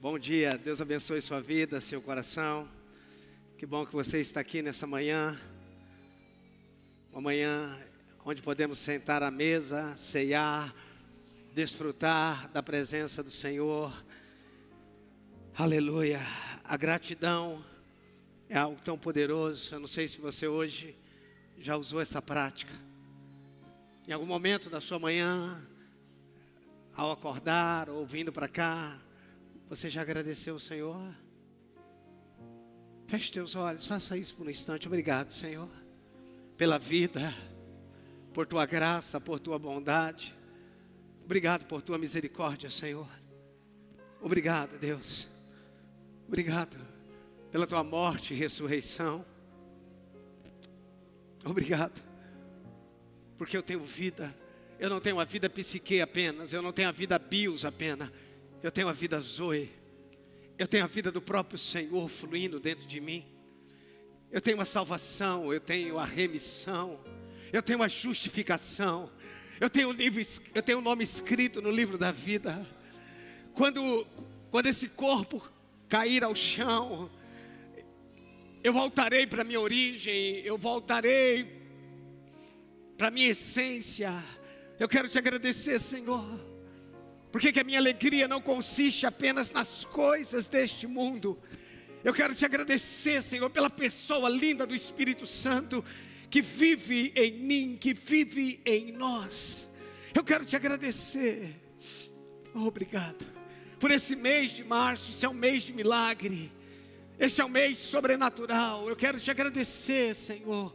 Bom dia, Deus abençoe sua vida, seu coração. Que bom que você está aqui nessa manhã. Uma manhã onde podemos sentar à mesa, ceiar, desfrutar da presença do Senhor. Aleluia. A gratidão é algo tão poderoso. Eu não sei se você hoje já usou essa prática. Em algum momento da sua manhã, ao acordar ou vindo para cá, você já agradeceu ao Senhor? Feche teus olhos, faça isso por um instante. Obrigado, Senhor, pela vida, por tua graça, por tua bondade. Obrigado por tua misericórdia, Senhor. Obrigado, Deus. Obrigado pela tua morte e ressurreição. Obrigado, porque eu tenho vida. Eu não tenho a vida psique apenas, eu não tenho a vida bios apenas. Eu tenho a vida Zoe. Eu tenho a vida do próprio Senhor fluindo dentro de mim. Eu tenho a salvação, eu tenho a remissão, eu tenho a justificação. Eu tenho o nome escrito no livro da vida. Quando esse corpo cair ao chão, eu voltarei para a minha origem, eu voltarei para a minha essência. Eu quero te agradecer, Senhor, porque que a minha alegria não consiste apenas nas coisas deste mundo. Eu quero te agradecer, Senhor, pela pessoa linda do Espírito Santo, que vive em mim, que vive em nós. Eu quero te agradecer. Obrigado por esse mês de março. Esse é um mês de milagre. Esse é um mês sobrenatural. Eu quero te agradecer, Senhor,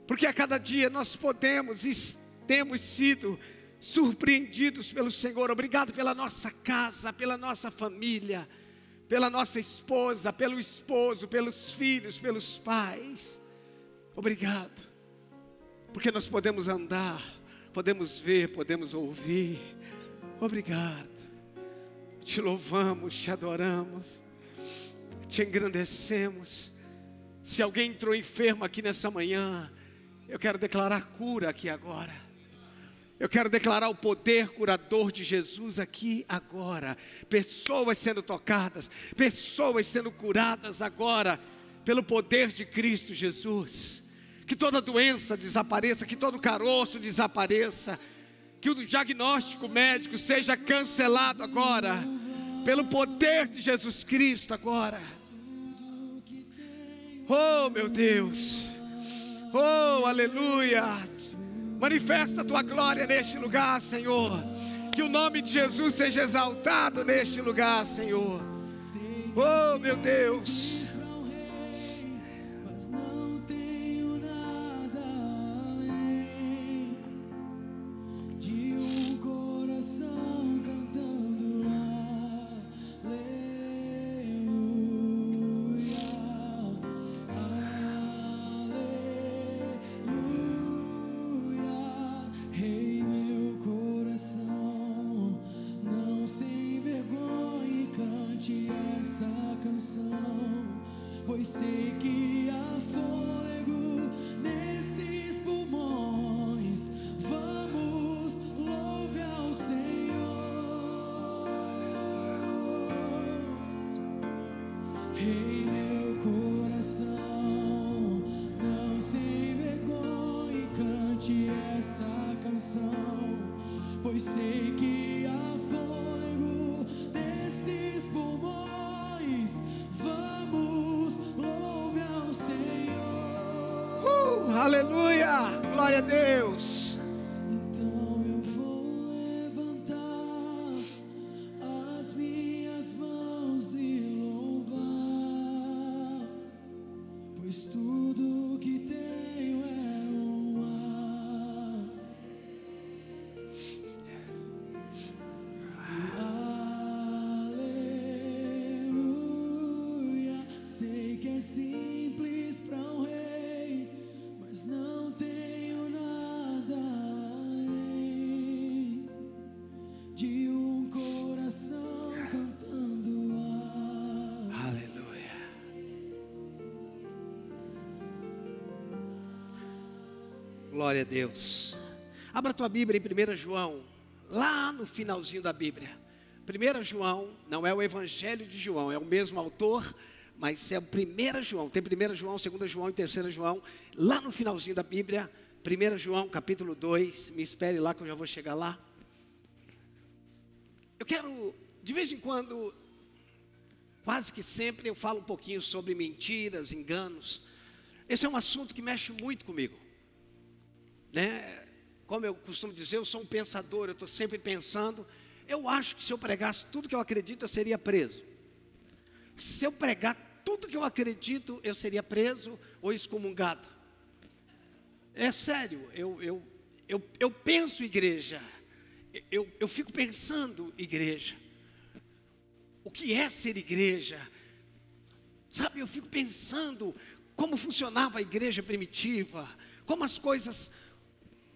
porque a cada dia nós podemos e temos sido surpreendidos pelo Senhor. Obrigado pela nossa casa, pela nossa família, pela nossa esposa, pelo esposo, pelos filhos, pelos pais. Obrigado, porque nós podemos andar, podemos ver, podemos ouvir. Obrigado. Te louvamos, te adoramos, te engrandecemos. Se alguém entrou enfermo aqui nessa manhã, eu quero declarar cura aqui agora. Eu quero declarar o poder curador de Jesus aqui agora. Pessoas sendo tocadas, pessoas sendo curadas agora, pelo poder de Cristo Jesus. Que toda doença desapareça, que todo caroço desapareça, que o diagnóstico médico seja cancelado agora, pelo poder de Jesus Cristo agora. Oh, meu Deus. Oh, aleluia. Manifesta a tua glória neste lugar, Senhor. Que o nome de Jesus seja exaltado neste lugar, Senhor. Oh, meu Deus. Mas não tenho nada além de um coração cantando Rei, meu coração, não se envergonhe, cante essa canção, pois sei que há fôlego nesses pulmões. Vamos, louve ao Senhor. Rei, meu coração, não se envergonhe, cante essa canção, pois sei que há fôlego nesses pulmões. Vamos, louve ao Senhor. Aleluia, glória a Deus. Então eu vou levantar as minhas mãos e louvar, pois tudo que tenho é um ar. Aleluia. Sei que é simples para um rei, mas não tenho nada além de um coração cantando Aleluia. Glória a Deus. Abra tua Bíblia em 1 João, lá no finalzinho da Bíblia. 1 João, não é o Evangelho de João, é o mesmo autor, mas é o 1 João. Tem 1 João, 2 João e 3 João, lá no finalzinho da Bíblia. 1 João, capítulo 2, me espere lá que eu já vou chegar lá. Eu quero, de vez em quando, quase que sempre eu falo um pouquinho sobre mentiras, enganos. Esse é um assunto que mexe muito comigo, né? Como eu costumo dizer, eu sou um pensador, eu estou sempre pensando. Eu acho que se eu pregasse tudo que eu acredito, eu seria preso. Se eu pregar tudo que eu acredito, eu seria preso ou excomungado. É sério, eu penso igreja, eu fico pensando igreja. O que é ser igreja? Sabe, eu fico pensando como funcionava a igreja primitiva, como as coisas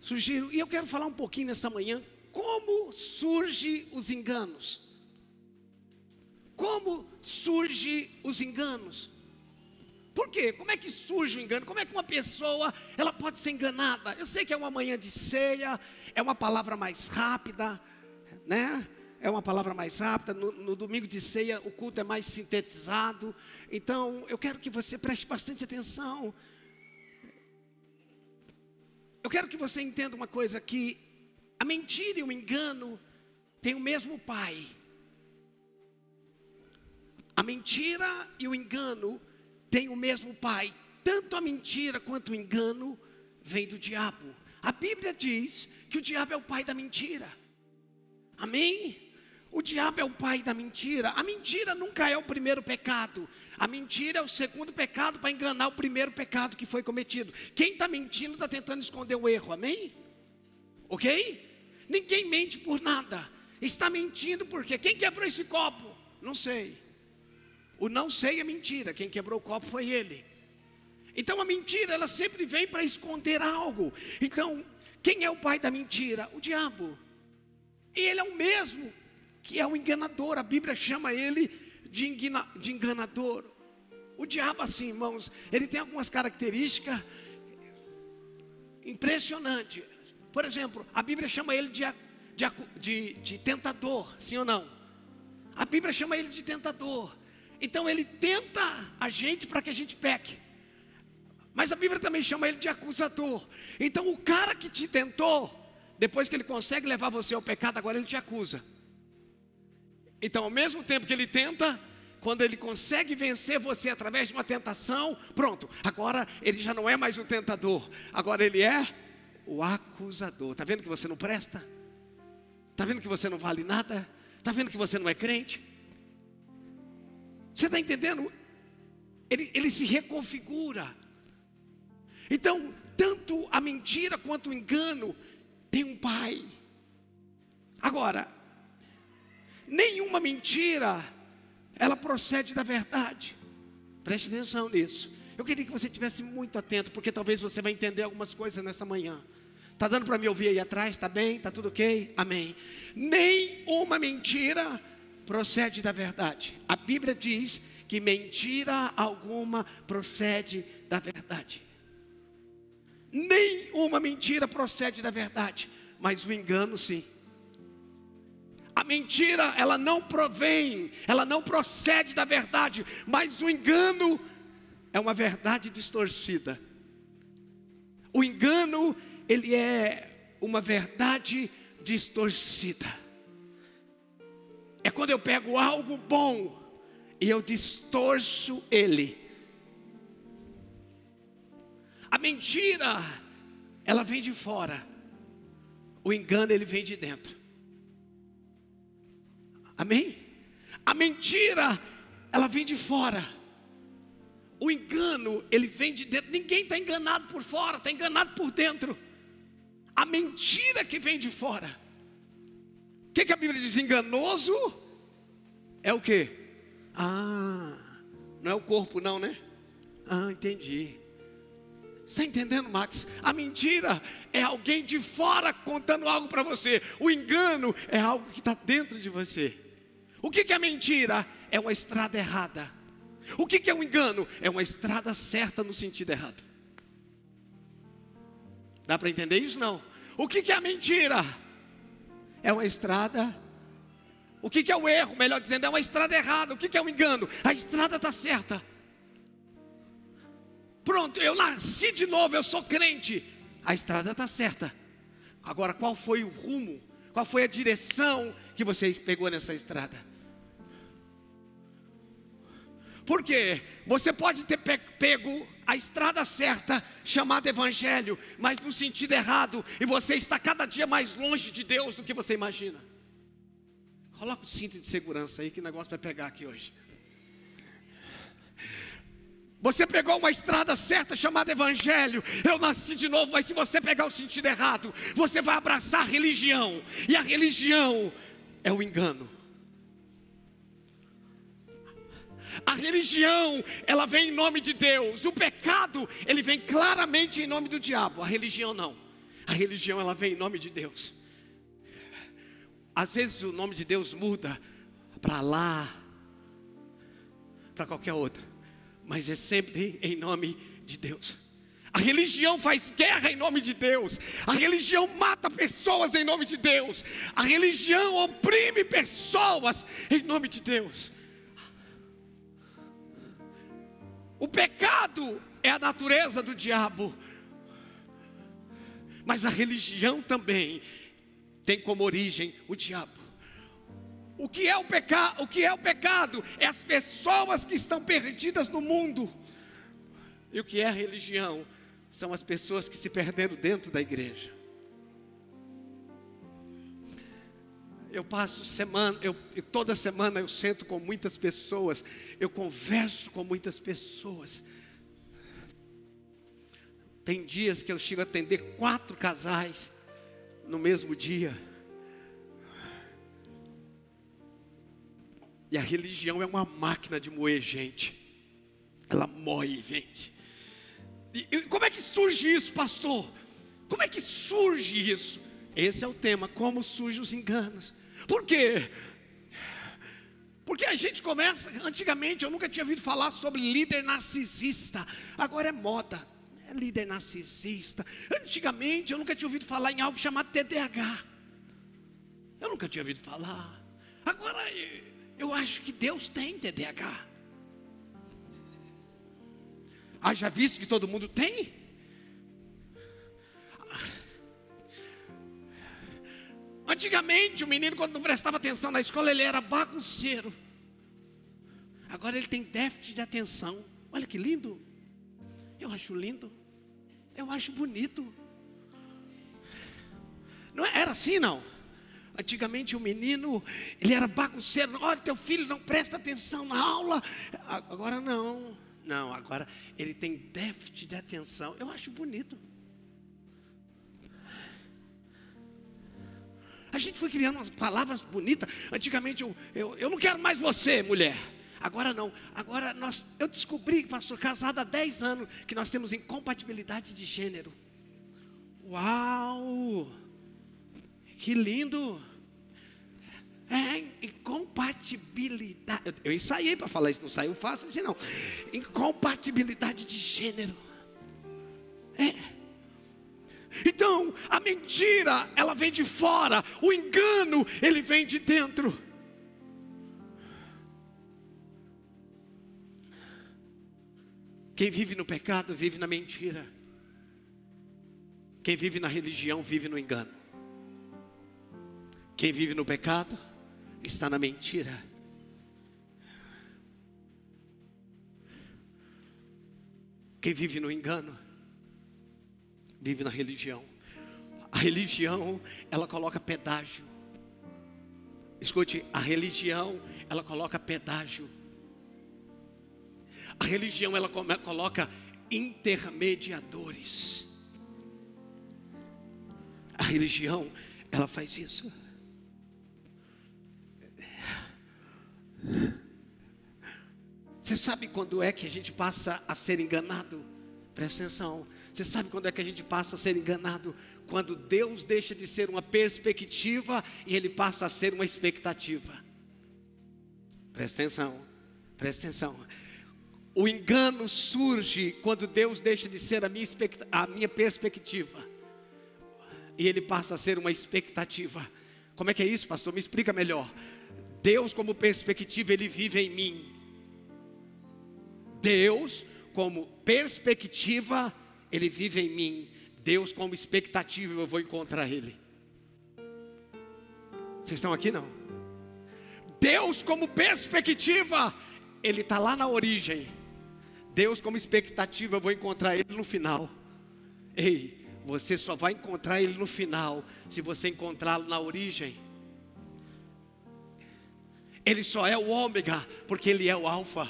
surgiram. E eu quero falar um pouquinho nessa manhã, como surgem os enganos. Como surgem os enganos? Por quê? Como é que surge o engano? Como é que uma pessoa, ela pode ser enganada? Eu sei que é uma manhã de ceia, é uma palavra mais rápida, né? É uma palavra mais rápida. No domingo de ceia, o culto é mais sintetizado. Então, eu quero que você preste bastante atenção. Eu quero que você entenda uma coisa, que a mentira e o engano têm o mesmo pai. A mentira e o engano têm o mesmo pai. Tanto a mentira quanto o engano vem do diabo. A Bíblia diz que o diabo é o pai da mentira. Amém? O diabo é o pai da mentira. A mentira nunca é o primeiro pecado. A mentira é o segundo pecado para enganar o primeiro pecado que foi cometido. Quem está mentindo está tentando esconder o erro. Amém? Ok? Ninguém mente por nada. Está mentindo por quê? Quem quebrou esse copo? Não sei. O não sei é mentira. Quem quebrou o copo foi ele. Então a mentira, ela sempre vem para esconder algo. Então, quem é o pai da mentira? O diabo. E ele é o mesmo que é o enganador. A Bíblia chama ele de enganador. O diabo, assim, irmãos, ele tem algumas características impressionantes. Por exemplo, a Bíblia chama ele de tentador, sim ou não? A Bíblia chama ele de tentador. Então ele tenta a gente para que a gente peque. Mas a Bíblia também chama ele de acusador. Então o cara que te tentou, depois que ele consegue levar você ao pecado, agora ele te acusa. Então ao mesmo tempo que ele tenta, quando ele consegue vencer você através de uma tentação, pronto, agora ele já não é mais o tentador. Agora ele é o acusador. Está vendo que você não presta? Está vendo que você não vale nada? Está vendo que você não é crente? Você está entendendo? Ele se reconfigura. Então, tanto a mentira quanto o engano tem um pai. Agora, nenhuma mentira, ela procede da verdade. Preste atenção nisso. Eu queria que você estivesse muito atento, porque talvez você vai entender algumas coisas nessa manhã. Está dando para me ouvir aí atrás? Está bem? Está tudo ok? Amém. Nenhuma mentira procede da verdade. A Bíblia diz que mentira alguma procede da verdade. Nenhuma mentira procede da verdade, mas o engano sim. A mentira, ela não provém, ela não procede da verdade, mas o engano é uma verdade distorcida. O engano, ele é uma verdade distorcida. É quando eu pego algo bom e eu distorço ele. A mentira, ela vem de fora. O engano, ele vem de dentro. Amém? A mentira, ela vem de fora. O engano, ele vem de dentro. Ninguém está enganado por fora, está enganado por dentro. A mentira que vem de fora. O que a Bíblia diz? Enganoso é o quê? Não é o corpo não, né? Entendi. Você está entendendo, Max? A mentira é alguém de fora contando algo para você. O engano é algo que está dentro de você. O que é mentira? É uma estrada errada. O que é um engano? É uma estrada certa no sentido errado. Dá para entender isso? Não. O que é a mentira? É uma estrada O que é o erro? Melhor dizendo, é uma estrada errada. O que é o engano? A estrada está certa. Pronto, eu nasci de novo, eu sou crente. A estrada está certa. Agora, qual foi o rumo? Qual foi a direção que você pegou nessa estrada? Porque você pode ter pego a estrada certa, chamada evangelho, mas no sentido errado, e você está cada dia mais longe de Deus do que você imagina. Coloca o cinto de segurança aí, que o negócio vai pegar aqui hoje. Você pegou uma estrada certa, chamada evangelho, eu nasci de novo, mas se você pegar o sentido errado, você vai abraçar a religião, e a religião é o engano. A religião, ela vem em nome de Deus. O pecado, ele vem claramente em nome do diabo. A religião não. A religião, ela vem em nome de Deus. Às vezes o nome de Deus muda para lá, para qualquer outro, mas é sempre em nome de Deus. A religião faz guerra em nome de Deus. A religião mata pessoas em nome de Deus. A religião oprime pessoas em nome de Deus. O pecado é a natureza do diabo, mas a religião também tem como origem o diabo. O que é o pecado? O que é o pecado? É as pessoas que estão perdidas no mundo. E o que é a religião? São as pessoas que se perderam dentro da igreja. Eu passo semana, toda semana eu sento com muitas pessoas, eu converso com muitas pessoas. Tem dias que eu chego a atender 4 casais no mesmo dia. E a religião é uma máquina de moer gente. Ela moe gente. E como é que surge isso, pastor? Como é que surge isso? Esse é o tema, como surgem os enganos. Por quê? Porque a gente começa, antigamente eu nunca tinha ouvido falar sobre líder narcisista. Agora é moda, é líder narcisista. Antigamente eu nunca tinha ouvido falar em algo chamado TDAH. Eu nunca tinha ouvido falar. Agora eu acho que Deus tem TDAH. Haja visto que todo mundo tem? Antigamente o menino, quando não prestava atenção na escola, ele era bagunceiro. Agora ele tem déficit de atenção. Olha que lindo. Eu acho lindo. Eu acho bonito. Não era assim não. Antigamente o menino, ele era bagunceiro. Olha, teu filho não presta atenção na aula. Agora não. Não, agora ele tem déficit de atenção. Eu acho bonito. A gente foi criando umas palavras bonitas. Antigamente eu não quero mais você, mulher. Agora não. Agora eu descobri, pastor, casado há 10 anos, que nós temos incompatibilidade de gênero. Uau! Que lindo! É incompatibilidade. Eu ensaiei para falar isso, não saiu fácil assim não. Incompatibilidade de gênero. Então, a mentira, ela vem de fora. O engano, ele vem de dentro. Quem vive no pecado, vive na mentira. Quem vive na religião, vive no engano. Quem vive no pecado, está na mentira. Quem vive no engano, vive na religião. A religião, ela coloca pedágio. Escute, a religião, ela coloca pedágio. A religião, ela coloca intermediadores. A religião, ela faz isso. Você sabe quando é que a gente passa a ser enganado? Presta atenção. Você sabe quando é que a gente passa a ser enganado? Quando Deus deixa de ser uma perspectiva e Ele passa a ser uma expectativa. Presta atenção, presta atenção. O engano surge quando Deus deixa de ser a minha perspectiva e Ele passa a ser uma expectativa. Como é que é isso, pastor? Me explica melhor. Deus como perspectiva, Ele vive em mim. Deus como perspectiva, Ele vive em mim. Deus como expectativa, eu vou encontrar Ele. Vocês estão aqui não? Deus como perspectiva, Ele está lá na origem. Deus como expectativa, eu vou encontrar Ele no final. Ei, você só vai encontrar Ele no final, se você encontrá-lo na origem. Ele só é o ômega, porque Ele é o alfa.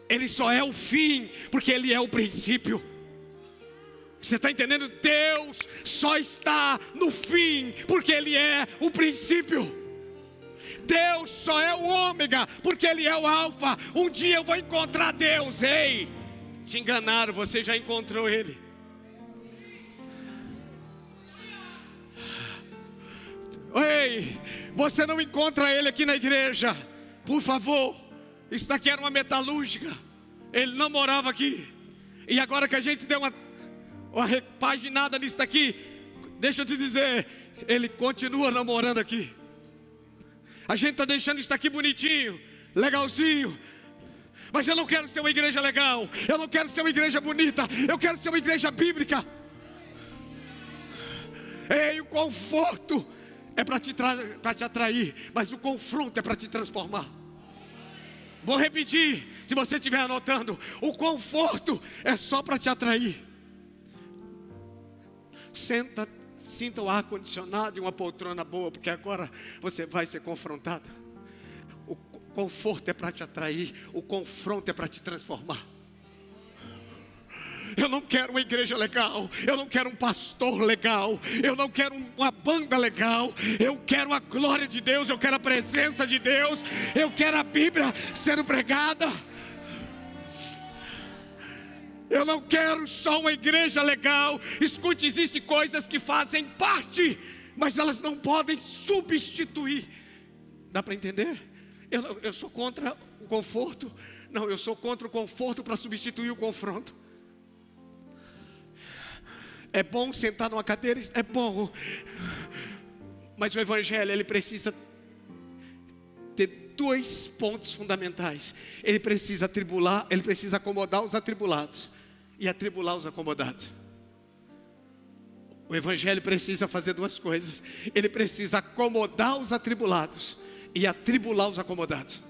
Ele só é o fim, porque Ele é o princípio. Você está entendendo? Deus só está no fim, porque Ele é o princípio. Deus só é o ômega, porque Ele é o alfa. Um dia eu vou encontrar Deus. Ei, te enganaram, você já encontrou Ele. Ei, você não encontra Ele aqui na igreja. Por favor, isso daqui era uma metalúrgica. Ele não morava aqui. E agora que a gente deu uma repaginada nisso daqui, deixa eu te dizer, Ele continua não morando aqui. A gente está deixando isso daqui bonitinho, legalzinho. Mas eu não quero ser uma igreja legal. Eu não quero ser uma igreja bonita. Eu quero ser uma igreja bíblica. Ei, o conforto é para te atrair, mas o confronto é para te transformar. Vou repetir, se você estiver anotando. O conforto é só para te atrair. Sinta o ar-condicionado e uma poltrona boa, porque agora você vai ser confrontado. O conforto é para te atrair, o confronto é para te transformar. Eu não quero uma igreja legal, eu não quero um pastor legal, eu não quero uma banda legal, eu quero a glória de Deus, eu quero a presença de Deus, eu quero a Bíblia sendo pregada. Eu não quero só uma igreja legal. Escute, existem coisas que fazem parte, mas elas não podem substituir. Dá para entender? Eu sou contra o conforto. Não, eu sou contra o conforto para substituir o confronto. É bom sentar numa cadeira, é bom. Mas o evangelho, ele precisa ter dois pontos fundamentais. Ele precisa acomodar os atribulados e atribular os acomodados. O evangelho precisa fazer duas coisas. Ele precisa acomodar os atribulados e atribular os acomodados.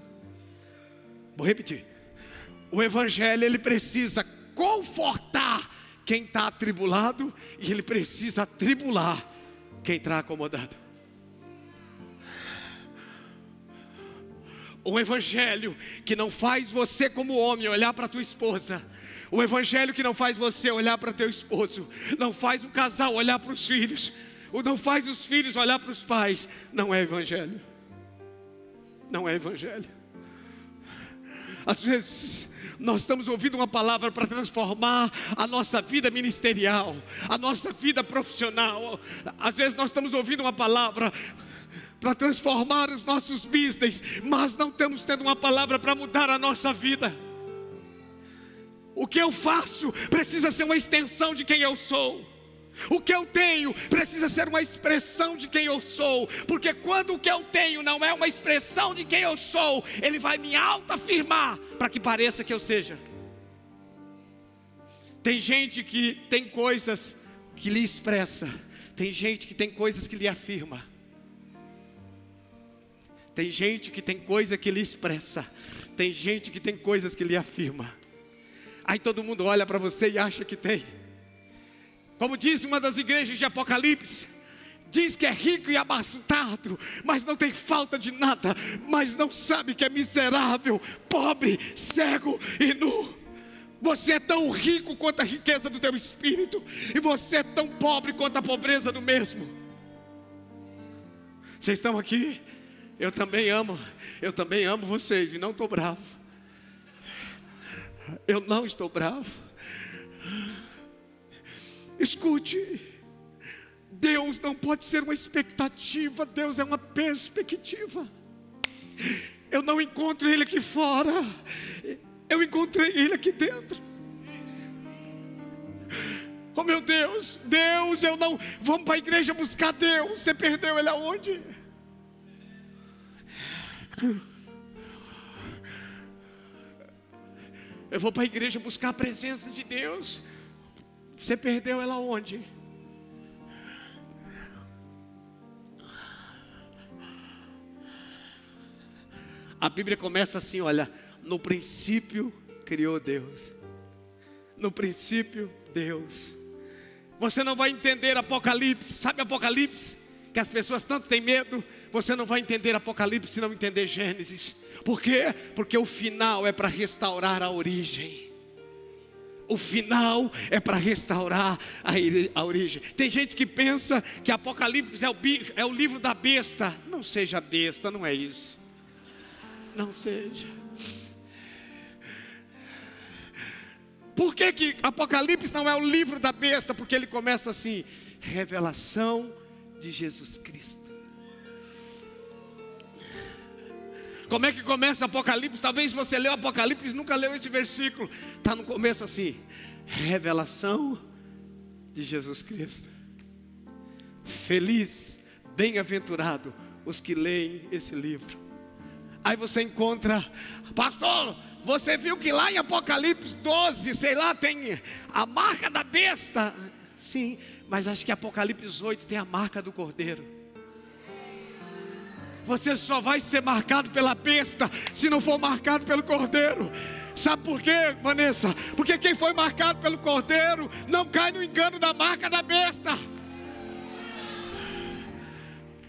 Vou repetir. O evangelho, ele precisa confortar quem está atribulado e ele precisa atribular quem está acomodado. Um evangelho que não faz você como homem olhar para tua esposa. O evangelho que não faz você olhar para teu esposo. Não faz o casal olhar para os filhos. Não faz os filhos olhar para os pais. Não é evangelho. Não é evangelho. Às vezes nós estamos ouvindo uma palavra para transformar a nossa vida ministerial, a nossa vida profissional. Às vezes nós estamos ouvindo uma palavra para transformar os nossos business, mas não estamos tendo uma palavra para mudar a nossa vida. O que eu faço precisa ser uma extensão de quem eu sou. O que eu tenho precisa ser uma expressão de quem eu sou. Porque quando o que eu tenho não é uma expressão de quem eu sou, ele vai me autoafirmar para que pareça que eu seja. Tem gente que tem coisas que lhe expressa. Tem gente que tem coisas que lhe afirma. Tem gente que tem coisa que lhe expressa. Tem gente que tem coisas que lhe afirma. Aí todo mundo olha para você e acha que tem. Como diz uma das igrejas de Apocalipse, diz que é rico e abastado, mas não tem falta de nada, mas não sabe que é miserável, pobre, cego e nu. Você é tão rico quanto a riqueza do teu espírito, e você é tão pobre quanto a pobreza do mesmo. Vocês estão aqui? Eu também amo vocês e não estou bravo. Eu não estou bravo. Escute, Deus não pode ser uma expectativa, Deus é uma perspectiva. Eu não encontro Ele aqui fora, eu encontrei Ele aqui dentro. Oh meu Deus, eu não, vamos para a igreja buscar Deus. Você perdeu Ele aonde? Eu vou para a igreja buscar a presença de Deus. Você perdeu ela onde? A Bíblia começa assim, olha: no princípio criou Deus. No princípio, Deus. Você não vai entender Apocalipse. Sabe Apocalipse? Que as pessoas tanto têm medo. Você não vai entender Apocalipse se não entender Gênesis. Por quê? Porque o final é para restaurar a origem. O final é para restaurar a origem. Tem gente que pensa que Apocalipse é o livro da besta. Não seja besta, não é isso. Não seja. Por que Apocalipse não é o livro da besta? Porque ele começa assim: revelação de Jesus Cristo. Como é que começa Apocalipse? Talvez você leu Apocalipse e nunca leu esse versículo. Está no começo assim: revelação de Jesus Cristo. Feliz, bem-aventurado os que leem esse livro. Aí você encontra: pastor, você viu que lá em Apocalipse 12, sei lá, tem a marca da besta? Sim, mas acho que Apocalipse 8 tem a marca do Cordeiro. Você só vai ser marcado pela besta se não for marcado pelo Cordeiro. Sabe por quê, Vanessa? Porque quem foi marcado pelo Cordeiro não cai no engano da marca da besta.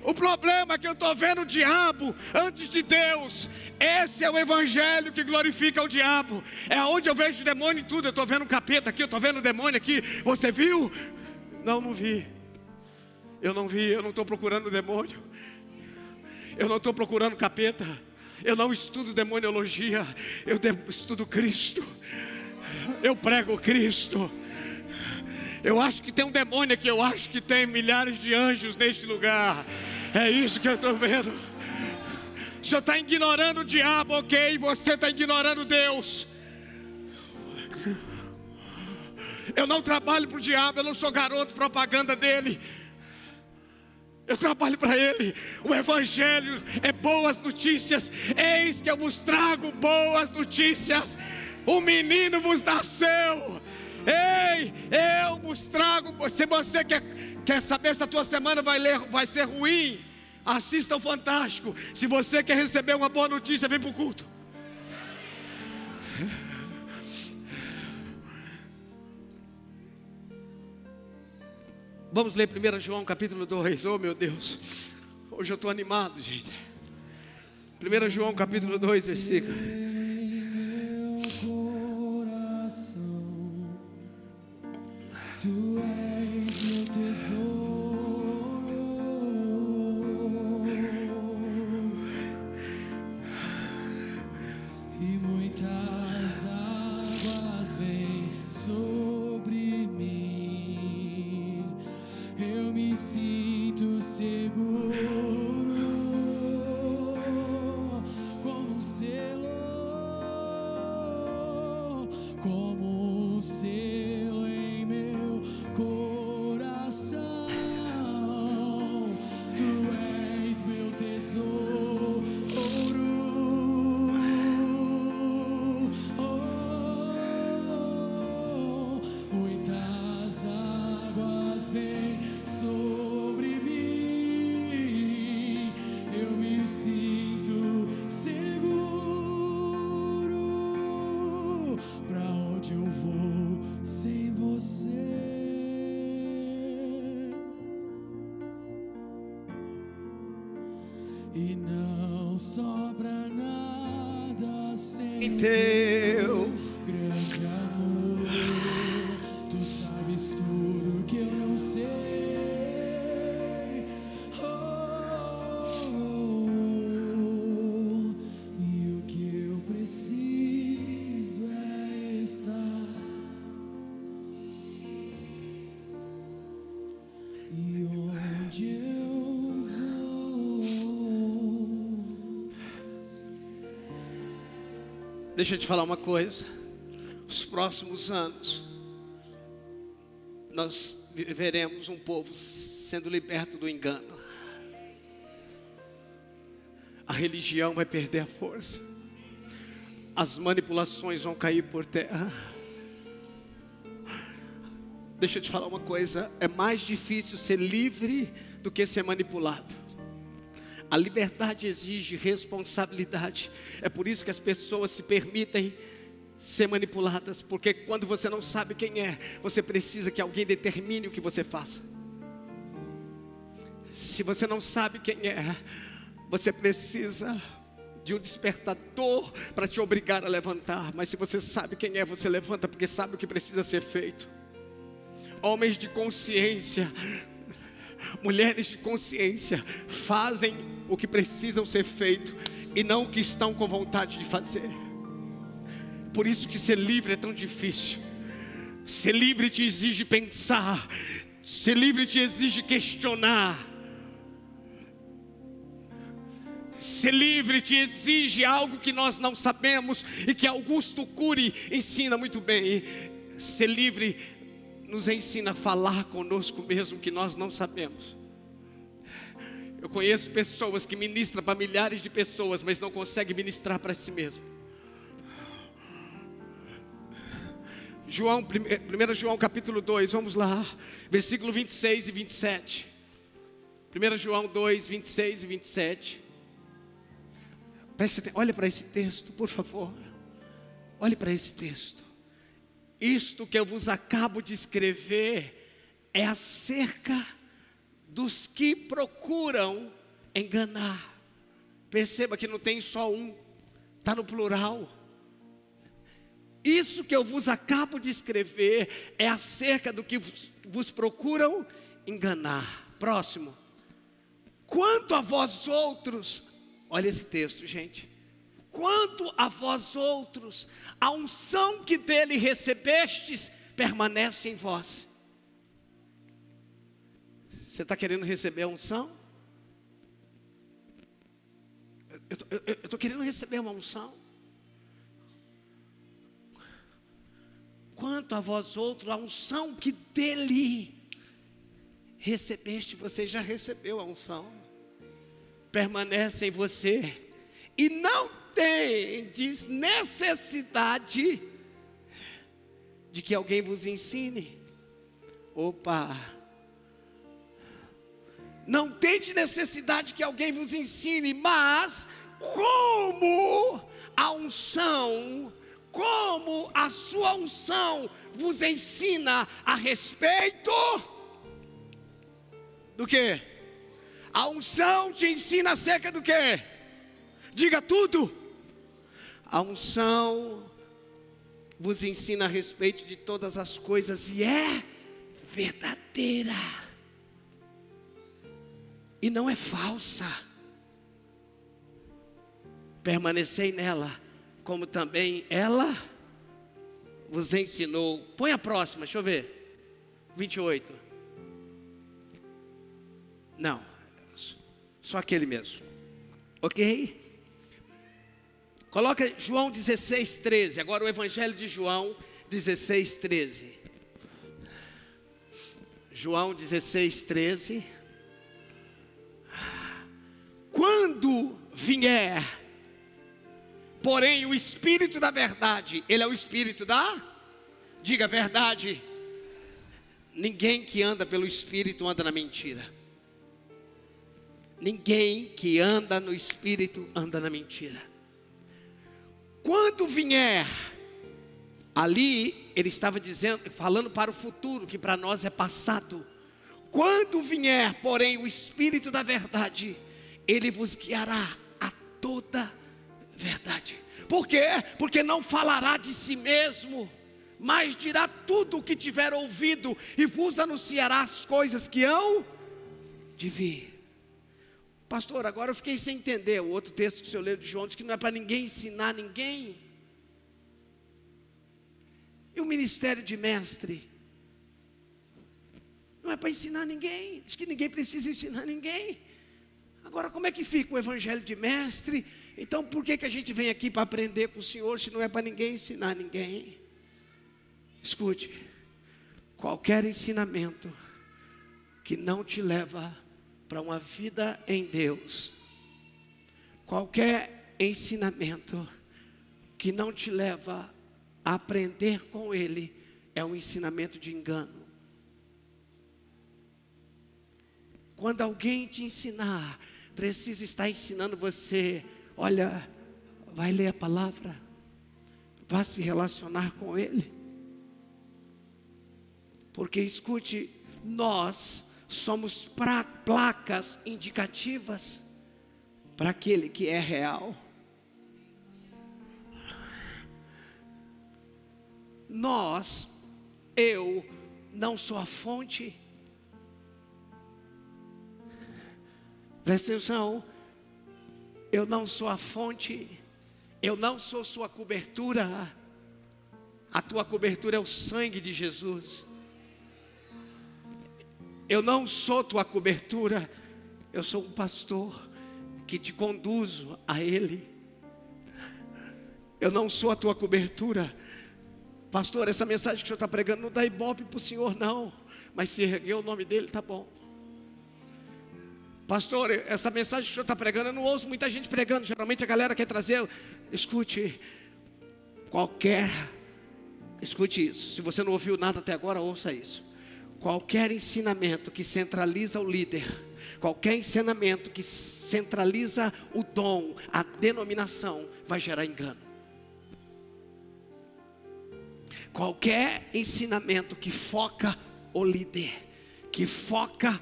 O problema é que eu estou vendo o diabo antes de Deus. Esse é o evangelho que glorifica o diabo. É onde eu vejo demônio e tudo. Eu estou vendo um capeta aqui, eu estou vendo demônio aqui. Você viu? Não, não vi. Eu não vi, eu não estou procurando demônio. Eu não estou procurando capeta. Eu não estudo demoniologia. Eu estudo Cristo. Eu prego Cristo. Eu acho que tem um demônio aqui. Eu acho que tem milhares de anjos neste lugar. É isso que eu estou vendo. O senhor está ignorando o diabo, ok? Você está ignorando Deus. Eu não trabalho para o diabo. Eu não sou garoto propaganda dele. Eu trabalho para Ele. O Evangelho é boas notícias. Eis que eu vos trago boas notícias. O menino vos nasceu. Ei, eu vos trago. Se você quer saber se a tua semana vai ser ruim, assista o Fantástico. Se você quer receber uma boa notícia, vem para o culto. Vamos ler 1 João capítulo 2. Oh meu Deus, hoje eu estou animado, gente. 1 João capítulo 2, versículo. Tu és meu tesouro, e muitas águas vêm sobre mim. Eu me sinto seguro, como um selo, como um selo em meu coração. Tu és meu tesouro. Muitas águas vêm sobre mim. Eu me sinto seguro. Pra onde eu vou sem você? E não sobra nada sem Teu grande amor. Tu sabes tudo que eu não sei. E o que eu preciso é estar. E onde eu vou. Deixa eu te falar uma coisa. Os próximos anos nós veremos um povo sendo liberto do engano. a religião vai perder a força, as manipulações vão cair por terra. Deixa eu te falar uma coisa, é mais difícil ser livre do que ser manipulado. A liberdade exige responsabilidade. É por isso que as pessoas se permitem ser manipuladas, porque quando você não sabe quem é, você precisa que alguém determine o que você faça. Se você não sabe quem é, você precisa de um despertador para te obrigar a levantar. Mas se você sabe quem é, você levanta porque sabe o que precisa ser feito. Homens de consciência, mulheres de consciência fazem o que precisam ser feito e não o que estão com vontade de fazer. Por isso que ser livre é tão difícil. Ser livre te exige pensar, ser livre te exige questionar, ser livre te exige algo que nós não sabemos e que Augusto Cury ensina muito bem. Ser livre nos ensina a falar conosco mesmo que nós não sabemos. Eu conheço pessoas que ministram para milhares de pessoas, mas não conseguem ministrar para si mesmo. 1 João capítulo 2, vamos lá, versículo 26 e 27. 1 João 2, 26 e 27. Preste atenção, olha para esse texto, por favor. Olhe para esse texto. Isto que eu vos acabo de escrever é acerca dos que procuram enganar. Perceba que não tem só um, está no plural. Isso que eu vos acabo de escrever é acerca do que vos procuram enganar. Próximo. Quanto a vós outros, olha esse texto, gente. Quanto a vós outros, a unção que dele recebestes permanece em vós. Você está querendo receber a unção? Eu estou querendo receber uma unção. Quanto a vós outros, a unção que dele recebeste, você já recebeu a unção, permanece em você, e não tendes necessidade de que alguém vos ensine. Opa! Não tendes necessidade que alguém vos ensine, mas como a unção, como a sua unção vos ensina a respeito do quê? A unção te ensina acerca do quê? Diga tudo. A unção vos ensina a respeito de todas as coisas e é verdadeira e não é falsa. Permanecei nela, como também ela vos ensinou. Põe a próxima, deixa eu ver. 28. Não, só aquele mesmo. Ok? Coloca João 16, 13. Agora o Evangelho de João 16, 13. João 16, 13. Quando vier, porém, o Espírito da verdade, ele é o Espírito da, diga verdade. Ninguém que anda pelo Espírito anda na mentira. Ninguém que anda no Espírito anda na mentira. Quando vier, ali ele estava dizendo, falando para o futuro, que para nós é passado. Quando vier, porém, o Espírito da verdade, ele vos guiará a toda verdade. Por quê? Porque não falará de si mesmo, mas dirá tudo o que tiver ouvido e vos anunciará as coisas que hão de vir. Pastor, agora eu fiquei sem entender. O outro texto que o senhor leu de João diz que não é para ninguém ensinar ninguém. E o ministério de mestre? Não é para ensinar ninguém. Diz que ninguém precisa ensinar ninguém. Agora como é que fica o evangelho de mestre? Então por que a gente vem aqui para aprender com o senhor se não é para ninguém ensinar ninguém? Escute, qualquer ensinamento que não te leva para uma vida em Deus, Qualquer ensinamento que não te leva a aprender com ele é um ensinamento de engano. Quando alguém te ensinar, precisa estar ensinando você: olha, vai ler a palavra, vá se relacionar com ele. Porque escute, nós somos placas indicativas para aquele que é real. Eu não sou a fonte. Presta atenção, eu não sou a fonte, eu não sou sua cobertura. A tua cobertura é o sangue de Jesus. Eu não sou tua cobertura, eu sou um pastor que te conduzo a Ele. Eu não sou a tua cobertura. Pastor, essa mensagem que o senhor está pregando não dá ibope para o senhor não, mas se erguer o nome dele, tá bom. Pastor, essa mensagem que o senhor está pregando, eu não ouço muita gente pregando. Geralmente a galera quer trazer. Escute isso. Se você não ouviu nada até agora, ouça isso. Qualquer ensinamento que centraliza o líder, qualquer ensinamento que centraliza o dom, a denominação, vai gerar engano. Qualquer ensinamento que foca o líder, que foca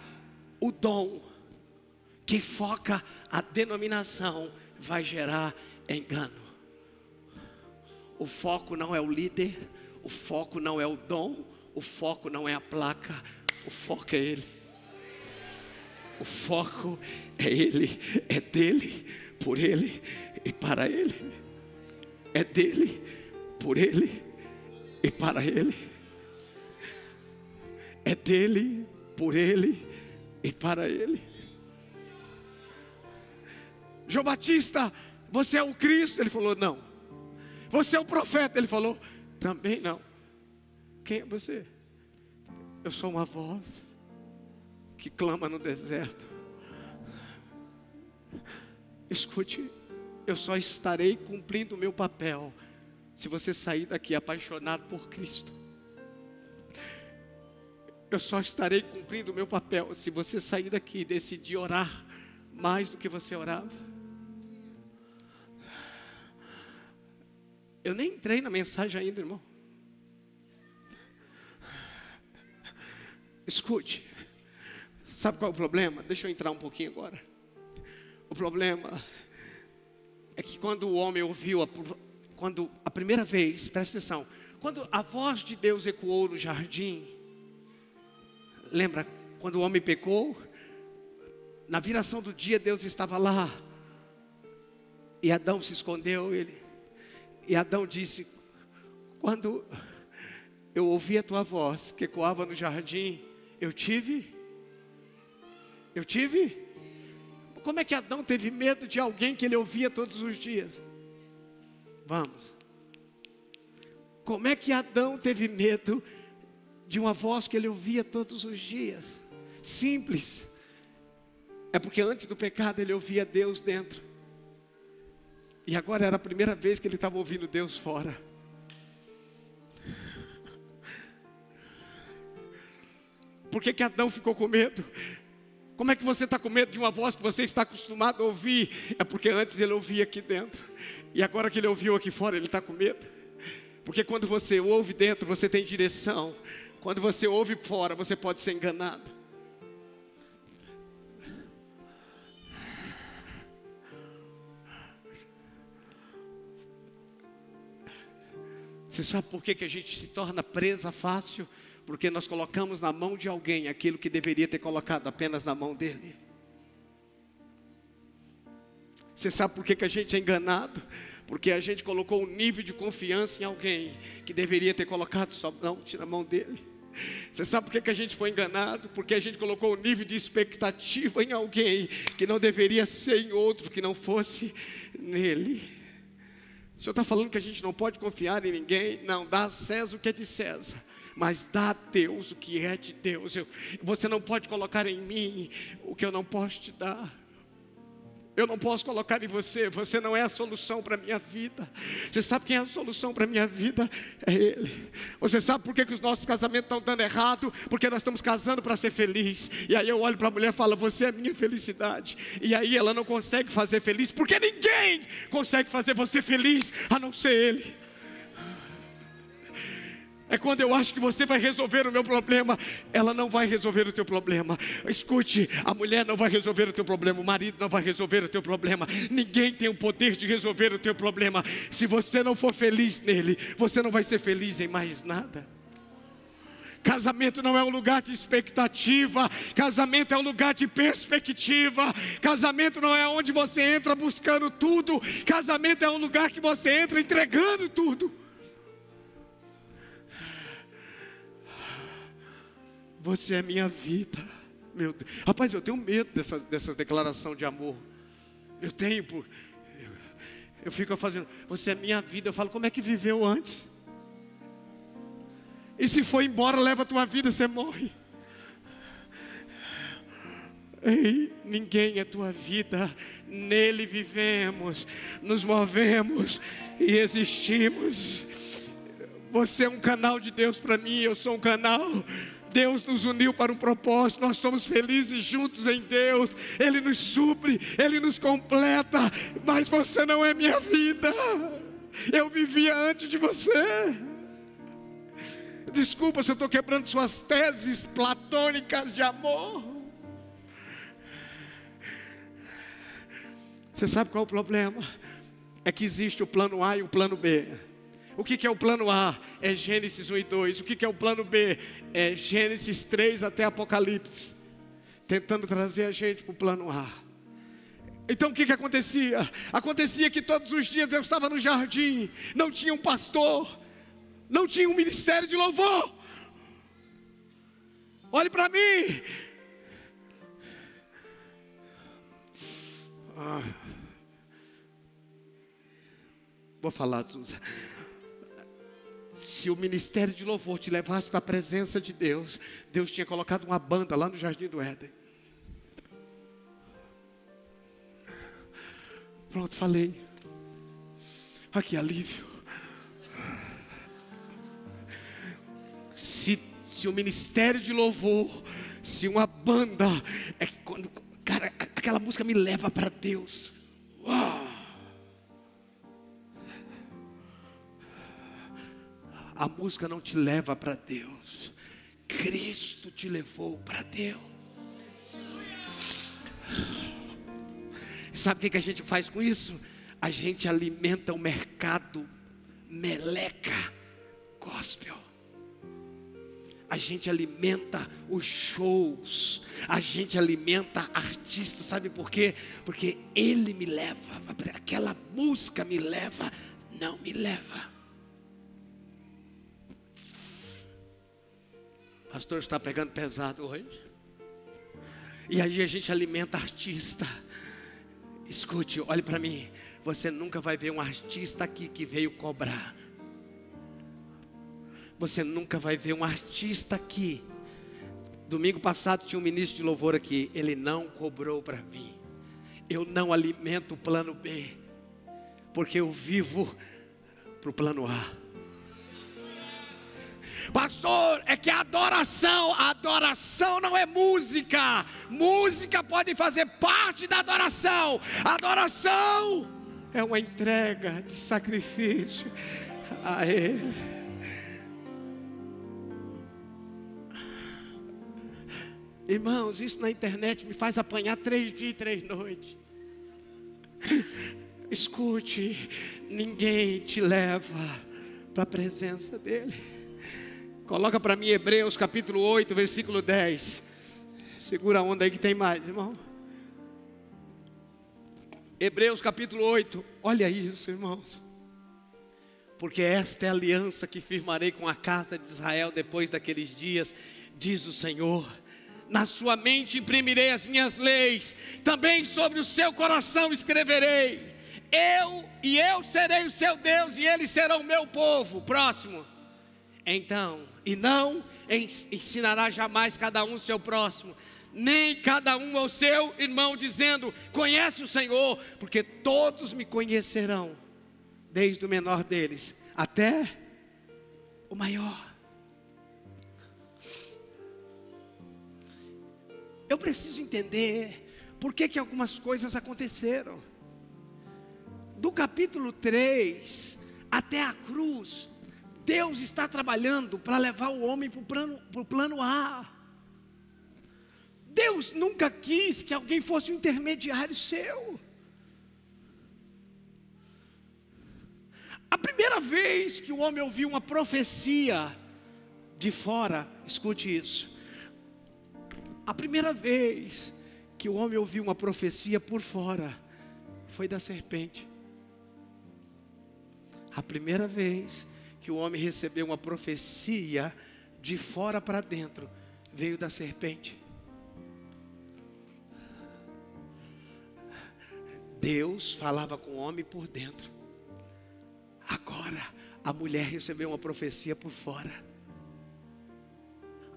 o dom, que foca a denominação, vai gerar engano. O foco não é o líder, o foco não é o dom, o foco não é a placa, o foco é Ele. O foco é Ele, é dele, por Ele e para Ele. É dele, por Ele e para Ele. É dele, por Ele e para Ele. João Batista, você é o Cristo? Ele falou, não. Você é o profeta? Ele falou, também não. Quem é você? Eu sou uma voz que clama no deserto. Escute, eu só estarei cumprindo o meu papel se você sair daqui apaixonado por Cristo. Eu só estarei cumprindo o meu papel se você sair daqui e decidir orar mais do que você orava. Eu nem entrei na mensagem ainda, irmão. Escute, sabe qual é o problema? Deixa eu entrar um pouquinho agora. O problema é que quando o homem ouviu, quando a primeira vez, presta atenção, quando a voz de Deus ecoou no jardim, lembra quando o homem pecou? Na viração do dia Deus estava lá, e Adão se escondeu, e Adão disse, quando eu ouvi a tua voz que ecoava no jardim, eu tive? Como é que Adão teve medo de alguém que ele ouvia todos os dias? Vamos. Como é que Adão teve medo de uma voz que ele ouvia todos os dias? Simples. É porque antes do pecado ele ouvia Deus dentro. E agora era a primeira vez que ele estava ouvindo Deus fora. Por que Adão ficou com medo? Como é que você está com medo de uma voz que você está acostumado a ouvir? É porque antes ele ouvia aqui dentro. E agora que ele ouviu aqui fora, ele está com medo. Porque quando você ouve dentro, você tem direção. Quando você ouve fora, você pode ser enganado. Você sabe por que a gente se torna presa fácil? Porque nós colocamos na mão de alguém aquilo que deveria ter colocado apenas na mão dele. Você sabe por que a gente é enganado? Porque a gente colocou um nível de confiança em alguém que deveria ter colocado só na mão dele. Você sabe por que a gente foi enganado? Porque a gente colocou um nível de expectativa em alguém que não deveria ser em outro, que não fosse nele. O senhor está falando que a gente não pode confiar em ninguém? Não, dá a César o que é de César, mas dá a Deus o que é de Deus. Você não pode colocar em mim o que eu não posso te dar. Eu não posso colocar em você. Você não é a solução para a minha vida. Você sabe quem é a solução para a minha vida? É Ele. Você sabe por que os nossos casamentos estão dando errado? Porque nós estamos casando para ser feliz. E aí eu olho para a mulher e falo, você é a minha felicidade. E aí ela não consegue fazer feliz, porque ninguém consegue fazer você feliz, a não ser Ele. É quando eu acho que você vai resolver o meu problema, ela não vai resolver o teu problema. Escute, a mulher não vai resolver o teu problema, o marido não vai resolver o teu problema. Ninguém tem o poder de resolver o teu problema. Se você não for feliz nele, você não vai ser feliz em mais nada. Casamento não é um lugar de expectativa. Casamento é um lugar de perspectiva. Casamento não é onde você entra buscando tudo. Casamento é um lugar que você entra entregando tudo. Você é minha vida. Meu Deus. Rapaz, eu tenho medo dessa declaração de amor. Eu tenho. Eu fico fazendo, você é minha vida. Eu falo, como é que viveu antes? E se for embora, leva a tua vida, você morre. Ei, ninguém é tua vida. Nele vivemos, nos movemos e existimos. Você é um canal de Deus para mim, eu sou um canal. Deus nos uniu para um propósito, nós somos felizes juntos em Deus. Ele nos supre, Ele nos completa. Mas você não é minha vida. Eu vivia antes de você. Desculpa se eu estou quebrando suas teses platônicas de amor. Você sabe qual é o problema? É que existe o plano A e o plano B. O que é o plano A? É Gênesis 1 e 2. O que é o plano B? É Gênesis 3 até Apocalipse. Tentando trazer a gente para o plano A. Então o que acontecia? Acontecia que todos os dias eu estava no jardim. Não tinha um pastor. Não tinha um ministério de louvor. Olhe para mim. Vou falar, Suza. Se o ministério de louvor te levasse para a presença de Deus, Deus tinha colocado uma banda lá no Jardim do Éden. Pronto, falei. Aqui, alívio. Se o ministério de louvor, se uma banda, é quando, cara, aquela música me leva para Deus. Uau! A música não te leva para Deus. Cristo te levou para Deus. Sabe o que a gente faz com isso? A gente alimenta o mercado meleca gospel. A gente alimenta os shows. A gente alimenta artistas. Sabe por quê? Porque ele me leva. Aquela música me leva. Não me leva. Pastor, está pegando pesado hoje. E aí a gente alimenta artista. Escute, olhe para mim. Você nunca vai ver um artista aqui que veio cobrar. Você nunca vai ver um artista aqui. Domingo passado tinha um ministro de louvor aqui. Ele não cobrou para mim. Eu não alimento o plano B. Porque eu vivo para o plano A. Pastor, é que a adoração não é música. Música pode fazer parte da adoração. A adoração é uma entrega de sacrifício a Ele. Irmãos, isso na internet me faz apanhar 3 dias e 3 noites. Escute, ninguém te leva para a presença dEle. Coloca para mim Hebreus capítulo 8, versículo 10. Segura a onda aí que tem mais, irmão. Hebreus capítulo 8. Olha isso, irmãos. Porque esta é a aliança que firmarei com a casa de Israel depois daqueles dias, diz o Senhor. Na sua mente imprimirei as minhas leis, também sobre o seu coração escreverei. Eu serei o seu Deus e eles serão o meu povo. Próximo. Então, e não ensinará jamais cada um o seu próximo, nem cada um ao seu irmão, dizendo: conhece o Senhor, porque todos me conhecerão, desde o menor deles até o maior. Eu preciso entender por que algumas coisas aconteceram. Do capítulo 3 até a cruz, Deus está trabalhando para levar o homem para o plano A. Deus nunca quis que alguém fosse um intermediário seu. A primeira vez que o homem ouviu uma profecia de fora, escute isso. A primeira vez que o homem ouviu uma profecia por fora, foi da serpente. A primeira vez que o homem recebeu uma profecia de fora para dentro, veio da serpente. Deus falava com o homem por dentro. Agora, a mulher recebeu uma profecia por fora.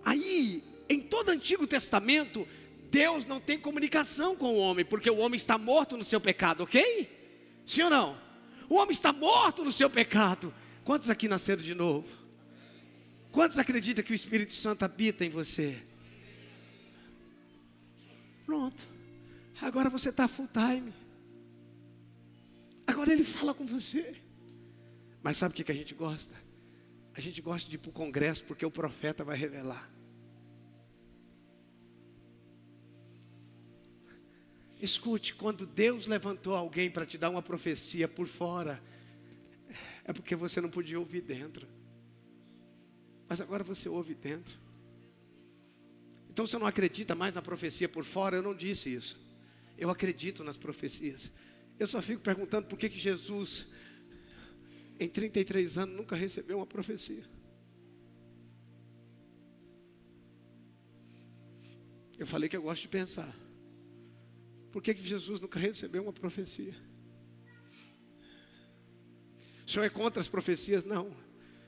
Aí, em todo o Antigo Testamento, Deus não tem comunicação com o homem, porque o homem está morto no seu pecado, ok? Sim ou não? O homem está morto no seu pecado. Quantos aqui nasceram de novo? Quantos acreditam que o Espírito Santo habita em você? Pronto. Agora você está full time. Agora Ele fala com você. Mas sabe o que a gente gosta? A gente gosta de ir para o congresso, porque o profeta vai revelar. Escute, quando Deus levantou alguém para te dar uma profecia por fora, é porque você não podia ouvir dentro. Mas agora você ouve dentro. Então você não acredita mais na profecia por fora? Eu não disse isso. Eu acredito nas profecias. Eu só fico perguntando por que Jesus, em 33 anos, nunca recebeu uma profecia. Eu falei que eu gosto de pensar. Por que Jesus nunca recebeu uma profecia? O senhor é contra as profecias? Não.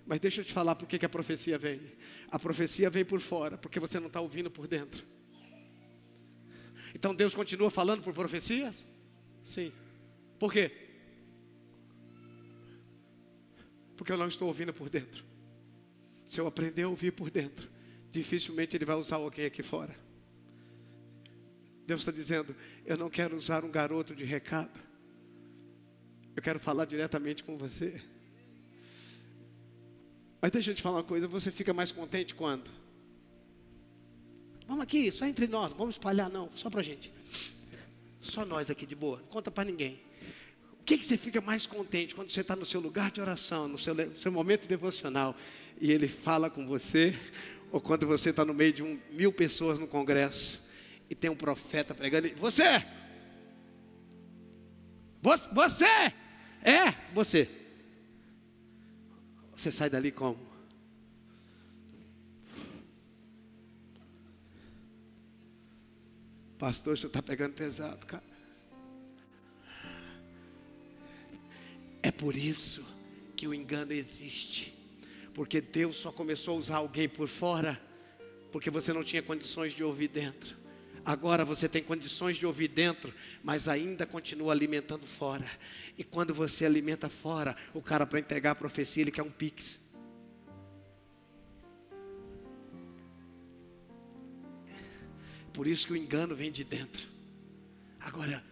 Mas deixa eu te falar por que a profecia vem. A profecia vem por fora, porque você não está ouvindo por dentro. Então Deus continua falando por profecias? Sim. Por quê? Porque eu não estou ouvindo por dentro. Se eu aprender a ouvir por dentro, dificilmente Ele vai usar alguém aqui fora. Deus está dizendo: eu não quero usar um garoto de recado. Eu quero falar diretamente com você. Mas deixa eu te falar uma coisa, você fica mais contente quando? Vamos aqui, só entre nós, não vamos espalhar não, só pra gente. Só nós aqui de boa, não conta para ninguém. O que você fica mais contente quando você está no seu lugar de oração, no seu momento devocional, e Ele fala com você, ou quando você está no meio de 1.000 pessoas no congresso, e tem um profeta pregando, você! Você sai dali como? Pastor, o senhor está pegando pesado, cara. É por isso que o engano existe. Porque Deus só começou a usar alguém por fora, porque você não tinha condições de ouvir dentro. Agora você tem condições de ouvir dentro, mas ainda continua alimentando fora. E quando você alimenta fora, o cara, para entregar a profecia, ele quer um pix. Por isso que o engano vem de dentro. Agora,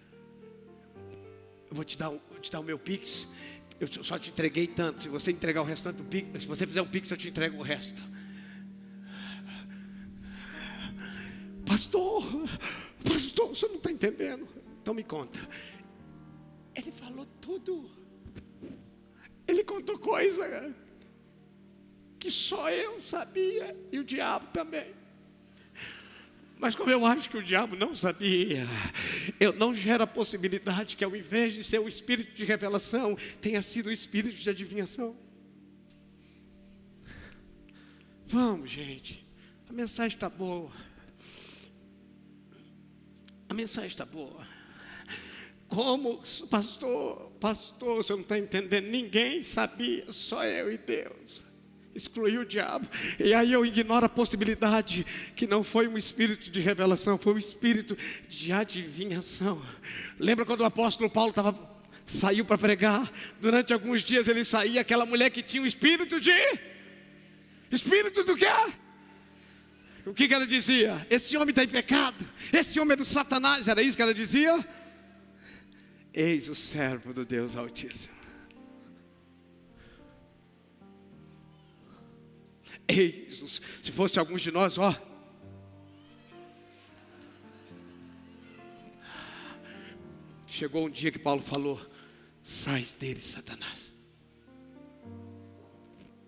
eu vou te dar o meu pix. Eu só te entreguei tanto. Se você entregar o restante do pix, se você fizer um pix, eu te entrego o resto. Pastor, você não está entendendo. Então me conta. Ele falou tudo. Ele contou coisa que só eu sabia e o diabo também. Mas como eu acho que o diabo não sabia, eu não gero a possibilidade que ao invés de ser o espírito de revelação, tenha sido o espírito de adivinhação. Vamos, gente. A mensagem está boa. A mensagem está boa. Como, pastor, você não está entendendo? Ninguém sabia, só eu e Deus. excluí o diabo. E aí eu ignoro a possibilidade que não foi um espírito de revelação, foi um espírito de adivinhação. Lembra quando o apóstolo Paulo saiu para pregar? Durante alguns dias ele saía, aquela mulher que tinha um espírito do quê? O que ela dizia? Esse homem está em pecado, esse homem é do Satanás. Era isso que ela dizia? Eis o servo do Deus Altíssimo. Eis, se fosse alguns de nós, chegou um dia que Paulo falou: sai dele, Satanás.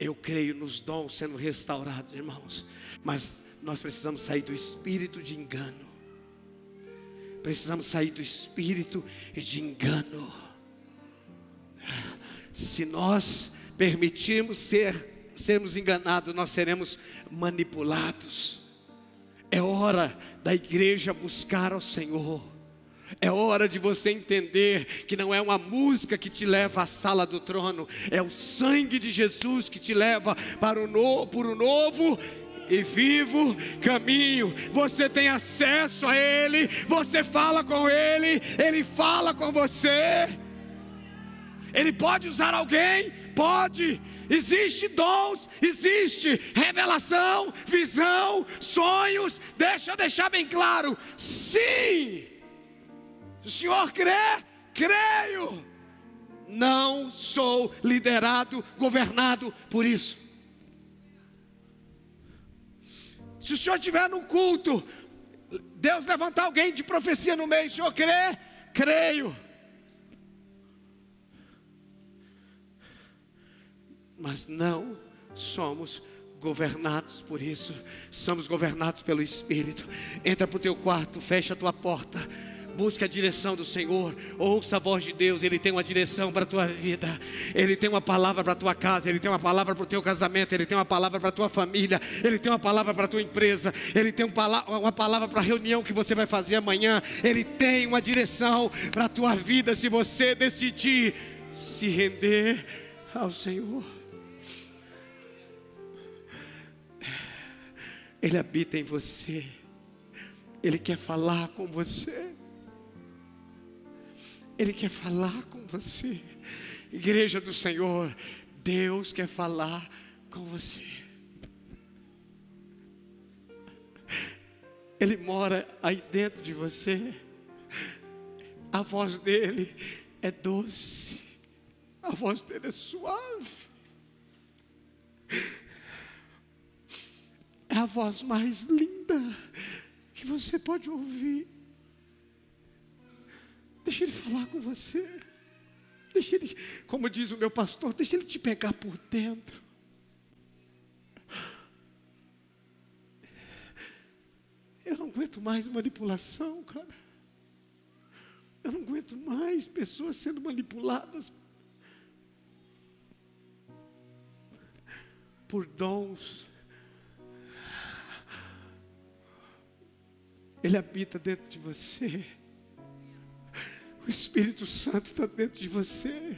Eu creio nos dons sendo restaurados, irmãos, mas nós precisamos sair do espírito de engano. Precisamos sair do espírito de engano. Se nós permitirmos sermos enganados, nós seremos manipulados. É hora da igreja buscar ao Senhor. É hora de você entender que não é uma música que te leva à sala do trono, é o sangue de Jesus que te leva para o novo e vivo caminho. Você tem acesso a Ele, você fala com Ele, Ele fala com você. Ele pode usar alguém? Pode. Existe dons, existe revelação, visão, sonhos. Deixa eu deixar bem claro: sim. O senhor crê? Creio. Não sou liderado, governado por isso. Se o senhor estiver no culto, Deus levantar alguém de profecia no meio, o senhor crê? Creio. Mas não somos governados por isso. Somos governados pelo Espírito. Entra para o teu quarto, fecha a tua porta, busca a direção do Senhor, ouça a voz de Deus. Ele tem uma direção para a tua vida, Ele tem uma palavra para a tua casa, Ele tem uma palavra para o teu casamento, Ele tem uma palavra para a tua família, Ele tem uma palavra para a tua empresa, Ele tem uma palavra para a reunião que você vai fazer amanhã. Ele tem uma direção para a tua vida, se você decidir se render ao Senhor. Ele habita em você, Ele quer falar com você, Ele quer falar com você. Igreja do Senhor, Deus quer falar com você. Ele mora aí dentro de você. A voz dele é doce, a voz dele é suave. É a voz mais linda que você pode ouvir. Deixa Ele falar com você. Deixa Ele, como diz o meu pastor, deixa Ele te pegar por dentro. Eu não aguento mais manipulação, cara. Eu não aguento mais pessoas sendo manipuladas por dons. Ele habita dentro de você. O Espírito Santo está dentro de você.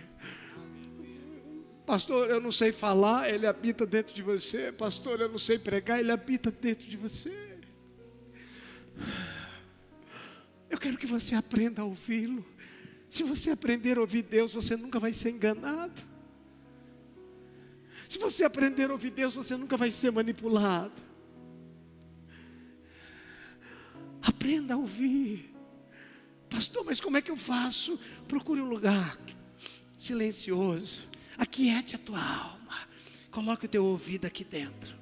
Pastor, eu não sei falar, Ele habita dentro de você. Pastor, eu não sei pregar, Ele habita dentro de você. Eu quero que você aprenda a ouvi-lo. Se você aprender a ouvir Deus, você nunca vai ser enganado. Se você aprender a ouvir Deus, você nunca vai ser manipulado. Aprenda a ouvir. Pastor, mas como é que eu faço? Procure um lugar silencioso, aquiete a tua alma, coloque o teu ouvido aqui dentro.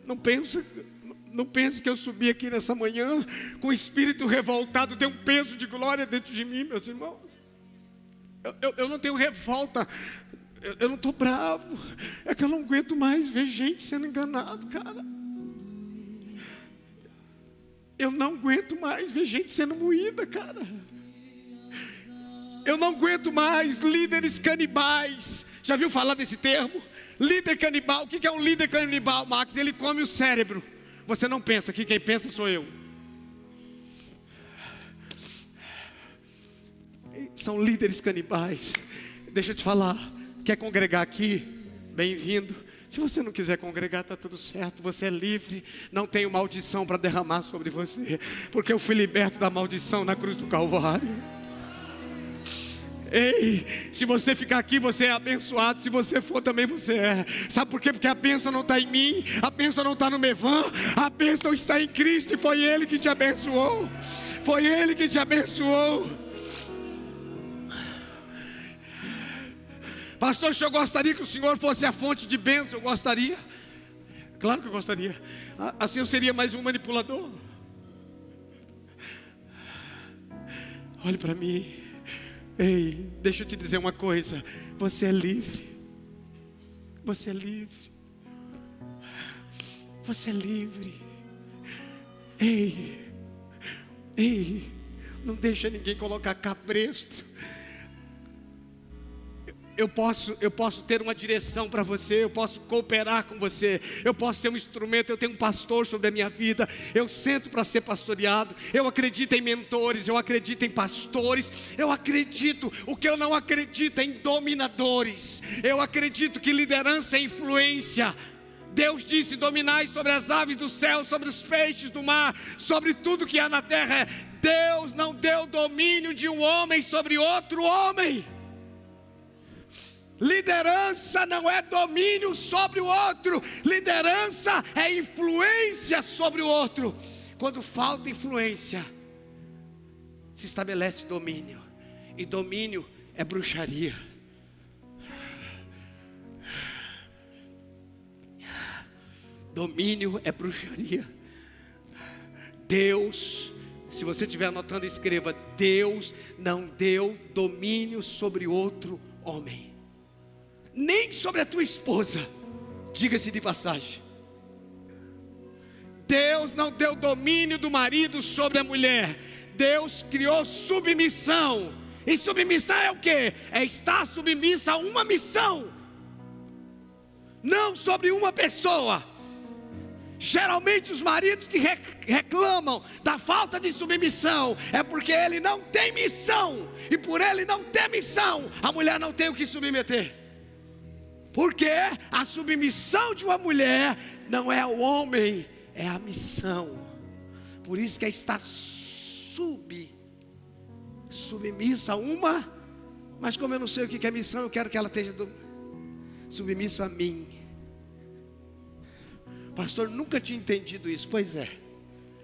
Não pense que eu subi aqui nessa manhã com o espírito revoltado. Tem um peso de glória dentro de mim, meus irmãos. Eu não tenho revolta, eu não estou bravo. É que eu não aguento mais ver gente sendo enganado, cara. Eu não aguento mais ver gente sendo moída, cara. Eu não aguento mais líderes canibais. Já viu falar desse termo? Líder canibal. O que é um líder canibal, Max? Ele come o cérebro. Você não pensa, que quem pensa sou eu. São líderes canibais. Deixa eu te falar, quer congregar aqui? Bem-vindo. Se você não quiser congregar, está tudo certo, você é livre. Não tenho maldição para derramar sobre você, porque eu fui liberto da maldição na cruz do Calvário. Ei, se você ficar aqui, você é abençoado. Se você for também, você é. Sabe por quê? Porque a bênção não está em mim, a bênção não está no Mevan, a bênção está em Cristo. E foi Ele que te abençoou. Foi Ele que te abençoou. Pastor, eu gostaria que o Senhor fosse a fonte de bênção. Eu gostaria. Claro que eu gostaria. Assim eu seria mais um manipulador. Olhe para mim. Ei, deixa eu te dizer uma coisa. Você é livre. Você é livre. Você é livre. Ei, não deixa ninguém colocar cabresto. Eu posso ter uma direção para você, eu posso cooperar com você, eu posso ser um instrumento, eu tenho um pastor sobre a minha vida, eu sento para ser pastoreado, eu acredito em mentores, eu acredito em pastores, eu acredito, o que eu não acredito é em dominadores, eu acredito que liderança é influência. Deus disse: dominai sobre as aves do céu, sobre os peixes do mar, sobre tudo que há na terra. Deus não deu domínio de um homem sobre outro homem. Liderança não é domínio sobre o outro, liderança é influência sobre o outro. Quando falta influência, se estabelece domínio, e domínio é bruxaria. Domínio é bruxaria. Deus, se você estiver anotando, escreva: Deus não deu domínio sobre outro homem, nem sobre a tua esposa. Diga-se de passagem, Deus não deu domínio do marido sobre a mulher. Deus criou submissão. E submissão é o quê? É estar submissa a uma missão, não sobre uma pessoa. Geralmente os maridos que reclamam da falta de submissão é porque ele não tem missão, e por ele não ter missão, a mulher não tem o que submeter. Porque a submissão de uma mulher não é ao homem, é a missão. Por isso que é estar submissa a uma. Mas como eu não sei o que é missão, eu quero que ela esteja submissa a mim. Pastor, nunca tinha entendido isso. Pois é,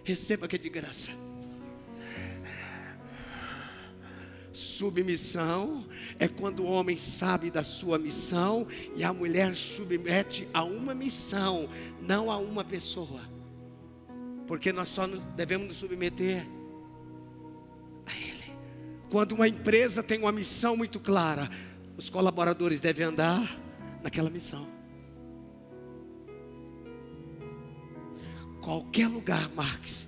receba que é de graça. Submissão é quando o homem sabe da sua missão e a mulher submete a uma missão, não a uma pessoa. Porque nós só devemos nos submeter a Ele. Quando uma empresa tem uma missão muito clara, os colaboradores devem andar naquela missão. Qualquer lugar, Marques,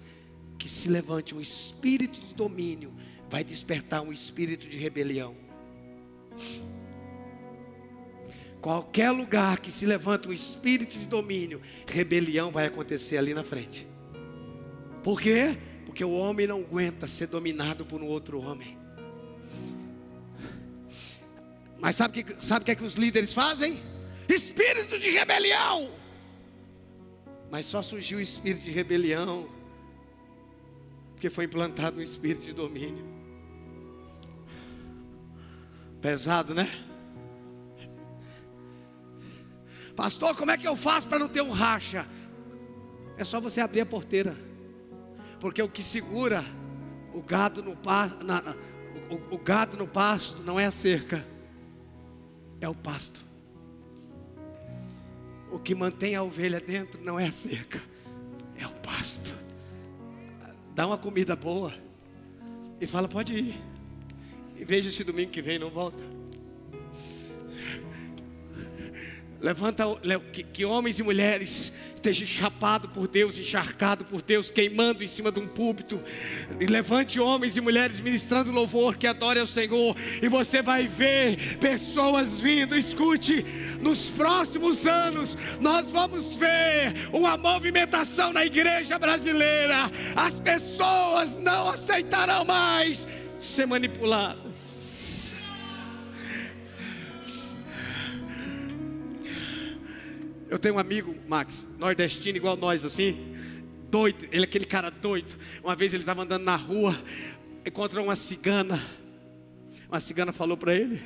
que se levante um espírito de domínio, vai despertar um espírito de rebelião. Qualquer lugar que se levante um espírito de domínio, rebelião vai acontecer ali na frente. Por quê? Porque o homem não aguenta ser dominado por um outro homem. Mas sabe o que os líderes fazem? Espírito de rebelião. Mas só surgiu o espírito de rebelião porque foi implantado um espírito de domínio. Pesado, né? Pastor, como é que eu faço para não ter um racha? É só você abrir a porteira. Porque o que segura o gado no pasto, o gado no pasto não é a cerca, é o pasto. O que mantém a ovelha dentro não é a cerca, é o pasto. Dá uma comida boa e fala: pode ir. E veja se domingo que vem não volta. Levanta que homens e mulheres esteja chapado por Deus, encharcado por Deus, queimando em cima de um púlpito. E levante homens e mulheres ministrando louvor que adore ao Senhor. E você vai ver pessoas vindo. Escute, nos próximos anos nós vamos ver uma movimentação na igreja brasileira. As pessoas não aceitarão mais ser manipuladas. Eu tenho um amigo, Max, nordestino igual nós assim, doido, ele é aquele cara doido. Uma vez ele estava andando na rua, encontrou uma cigana falou para ele: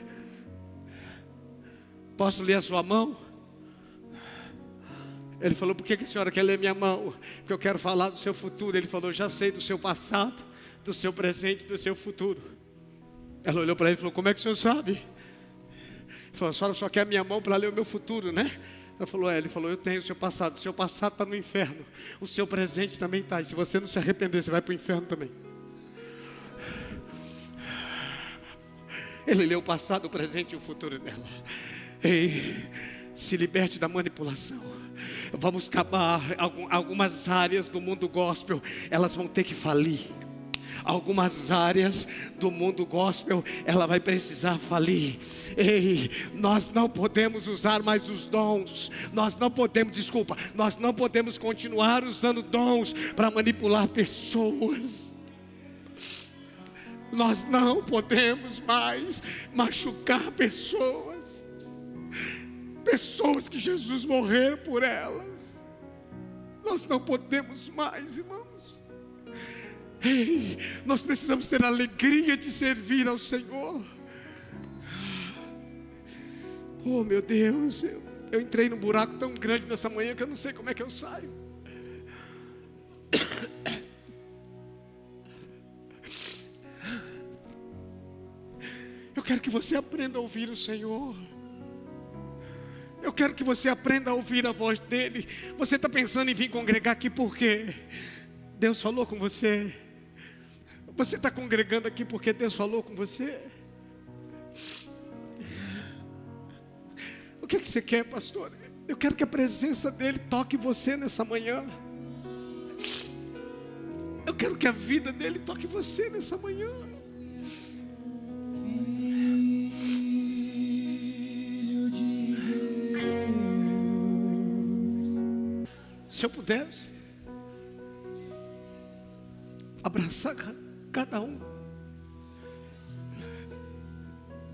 posso ler a sua mão? Ele falou: por que a senhora quer ler minha mão? Porque eu quero falar do seu futuro. Ele falou: já sei do seu passado, do seu presente, do seu futuro. Ela olhou para ele e falou: como é que o senhor sabe? Ele falou: a senhora só quer a minha mão para ler o meu futuro, né? Ele falou: eu tenho o seu passado está no inferno, o seu presente também está, e se você não se arrepender, você vai para o inferno também. Ele leu o passado, o presente e o futuro dela. Ei, se liberte da manipulação. Vamos acabar algumas áreas do mundo gospel, elas vão ter que falir. Algumas áreas do mundo gospel, ela vai precisar falir. Ei, nós não podemos usar mais os dons. Nós não podemos continuar usando dons para manipular pessoas. Nós não podemos mais machucar pessoas. Pessoas que Jesus morreu por elas. Nós não podemos mais, irmãos. Ei, nós precisamos ter a alegria de servir ao Senhor. Oh meu Deus, eu entrei num buraco tão grande nessa manhã que eu não sei como é que eu saio. Eu quero que você aprenda a ouvir o Senhor. Eu quero que você aprenda a ouvir a voz dEle. Você está pensando em vir congregar aqui por quê? Deus falou com você. Você está congregando aqui porque Deus falou com você? O que você quer, pastor? Eu quero que a presença dEle toque você nessa manhã. Eu quero que a vida dEle toque você nessa manhã. Filho de Deus. Se eu pudesse abraçar cada um.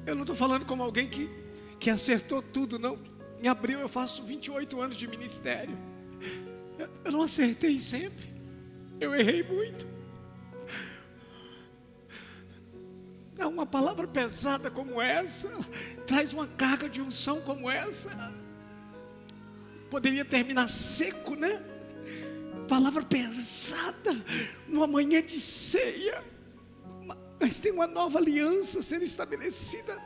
Eu não estou falando como alguém que acertou tudo, não. Em abril eu faço 28 anos de ministério. Eu não acertei sempre. Eu errei muito. Uma palavra pesada como essa traz uma carga de unção como essa. Poderia terminar seco, né? Palavra pesada, numa manhã de ceia, mas tem uma nova aliança sendo estabelecida.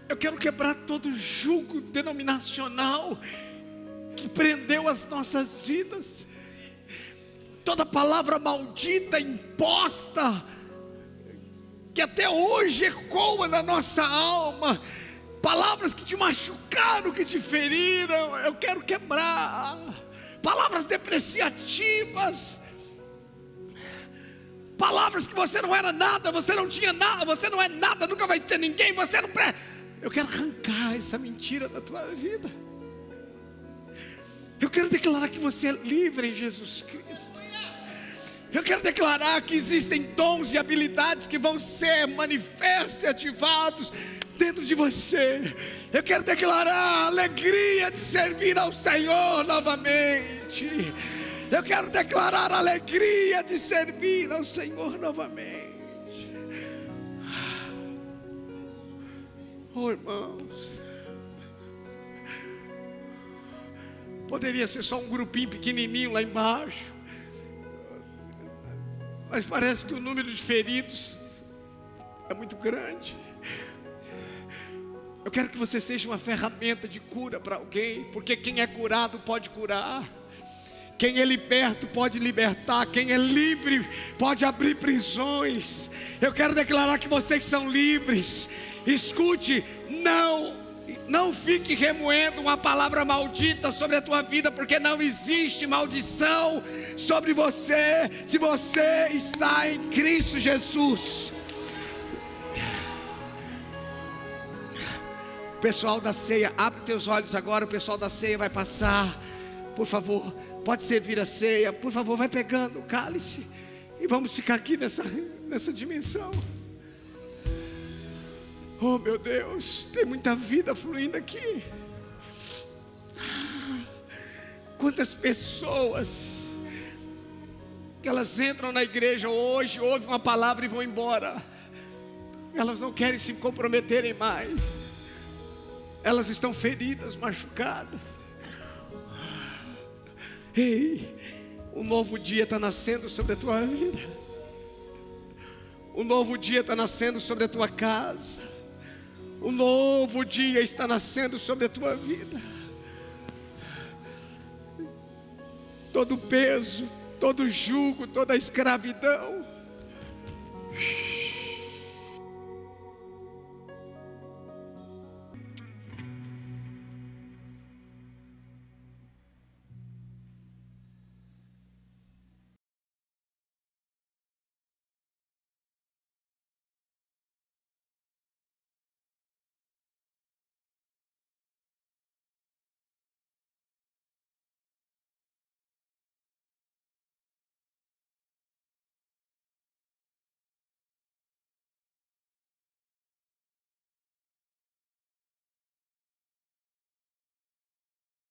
Eu quero quebrar todo jugo denominacional que prendeu as nossas vidas, toda palavra maldita imposta que até hoje ecoa na nossa alma. Palavras que te machucaram, que te feriram, eu quero quebrar. Palavras depreciativas. Palavras que você não era nada, você não tinha nada, você não é nada, nunca vai ser ninguém, você não presta. Eu quero arrancar essa mentira da tua vida. Eu quero declarar que você é livre em Jesus Cristo. Eu quero declarar que existem dons e habilidades que vão ser manifestos e ativados dentro de você. Eu quero declarar a alegria de servir ao Senhor novamente. Eu quero declarar a alegria de servir ao Senhor novamente. Oh, irmãos, poderia ser só um grupinho pequenininho lá embaixo, mas parece que o número de feridos é muito grande. Eu quero que você seja uma ferramenta de cura para alguém, porque quem é curado pode curar, quem é liberto pode libertar, quem é livre pode abrir prisões. Eu quero declarar que vocês são livres. Escute, não Não fique remoendo uma palavra maldita sobre a tua vida, porque não existe maldição sobre você, se você está em Cristo Jesus. Pessoal da ceia, abre teus olhos agora. O pessoal da ceia vai passar. Por favor, pode servir a ceia. Por favor, vai pegando o cálice. E vamos ficar aqui nessa dimensão. Oh meu Deus, tem muita vida fluindo aqui. Quantas pessoas que elas entram na igreja hoje, ouvem uma palavra e vão embora. Elas não querem se comprometerem mais. Elas estão feridas, machucadas. Ei, um novo dia está nascendo sobre a tua vida. Um novo dia está nascendo sobre a tua casa. Um novo dia está nascendo sobre a tua vida. Todo peso, todo jugo, toda escravidão